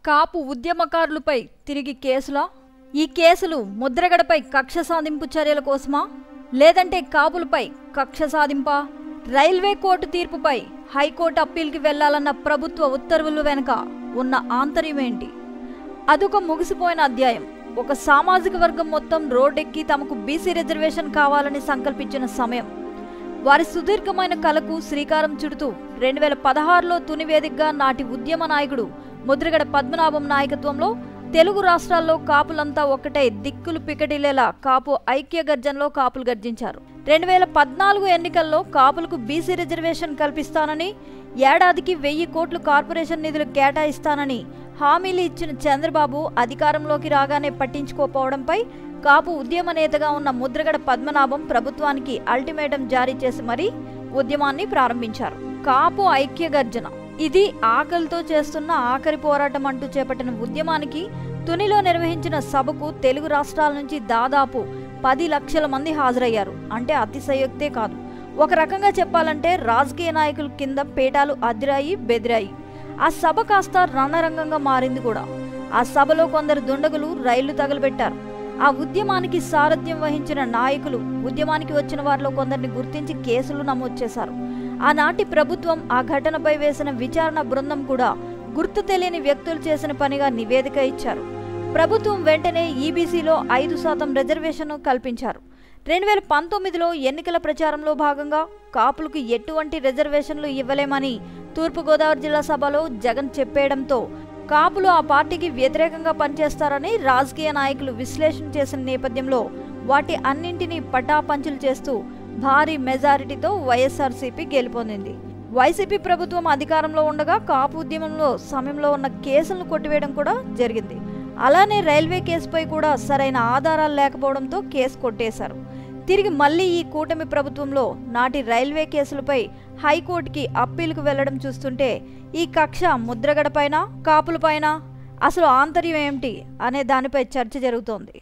కాపు ఉద్యమకారులపై తిరిగి కేసులా? ఈ కేసులు ముద్రగడపై కక్ష సాధింపు చర్యల కోసమా, లేదంటే కాపులపై కక్ష సాధింపా? రైల్వే కోర్టు తీర్పుపై హైకోర్టు అప్పీల్కి వెళ్లాలన్న ప్రభుత్వ ఉత్తర్వుల వెనుక ఉన్న ఆంతర్యం ఏంటి? అదొక ముగిసిపోయిన అధ్యాయం. ఒక సామాజిక వర్గం మొత్తం రోడ్డెక్కి తమకు బీసీ రిజర్వేషన్ కావాలని సంకల్పించిన సమయం. వారి సుదీర్ఘమైన కలకు శ్రీకారం చుడుతూ 2016లో తునివేదికగా నాటి ఉద్యమ నాయకుడు ముద్రగడ పద్మనాభం నాయకత్వంలో తెలుగు రాష్ట్రాల్లో కాపులంతా ఒక్కటే దిక్కులు పికటిలేలా కాపు ఐక్య గర్జనలో కాపులు గర్జించారు. 2014 ఎన్నికల్లో కాపులకు బీసీ రిజర్వేషన్ కల్పిస్తానని, ఏడాదికి 1000 కోట్లు కార్పొరేషన్ నిధులు కేటాయిస్తానని హామీలు ఇచ్చిన చంద్రబాబు అధికారంలోకి రాగానే పట్టించుకోకపోవడంపై కాపు ఉద్యమ నేతగా ఉన్న ముద్రగడ పద్మనాభం ప్రభుత్వానికి అల్టిమేటం జారీ చేసి మరీ ఉద్యమాన్ని ప్రారంభించారు. కాపు ఐక్య గర్జన ఇది ఆకలితో చేస్తున్న ఆఖరి పోరాటం అంటూ చేపట్టిన ఉద్యమానికి తునిలో నిర్వహించిన సభకు తెలుగు రాష్ట్రాల నుంచి దాదాపు 10 లక్షల మంది హాజరయ్యారు. అంటే అతిశయోక్తే కాదు. ఒక రకంగా చెప్పాలంటే రాజకీయ నాయకుల కింద పేటాలు అదిరాయి బెదిరాయి. ఆ సభ కాస్త రణరంగంగా మారింది కూడా. ఆ సభలో కొందరు దుండగులు రైళ్లు తగలబెట్టారు. ఆ ఉద్యమానికి సారథ్యం వహించిన నాయకులు ఉద్యమానికి వచ్చిన వారిలో కొందరిని గుర్తించి కేసులు నమోదు చేశారు. ఆనాటి ప్రభుత్వం ఆ ఘటనపై వేసిన విచారణ బృందం కూడా గుర్తు తెలియని వ్యక్తులు చేసిన పనిగా నివేదిక ఇచ్చారు. ప్రభుత్వం వెంటనే ఈబీసీలో 5% రిజర్వేషన్ కల్పించారు. 2019లో ఎన్నికల ప్రచారంలో భాగంగా కాపులకు ఎటువంటి రిజర్వేషన్లు ఇవ్వలేమని తూర్పుగోదావరి జిల్లా సభలో జగన్ చెప్పేయడంతో కాపులు ఆ పార్టీకి వ్యతిరేకంగా పనిచేస్తారని రాజకీయ నాయకులు విశ్లేషణ చేసిన నేపథ్యంలో వాటి అన్నింటినీ పటాపంచులు చేస్తూ భారీ మెజారిటీతో వైఎస్ఆర్సీపీ గెలుపొందింది. వైసీపీ ప్రభుత్వం అధికారంలో ఉండగా కాపు ఉద్యమంలో సమయంలో ఉన్న కేసులను కొట్టివేయడం కూడా జరిగింది. అలానే రైల్వే కేసుపై కూడా సరైన ఆధారాలు లేకపోవడంతో కేసు కొట్టేశారు. తిరిగి మళ్లీ ఈ కూటమి ప్రభుత్వంలో నాటి రైల్వే కేసులపై హైకోర్టుకి అప్పీలుకు వెళ్లడం చూస్తుంటే ఈ కక్ష ముద్రగడపైన కాపులపైన అసలు ఆంతర్యం ఏమిటి అనే దానిపై చర్చ జరుగుతోంది.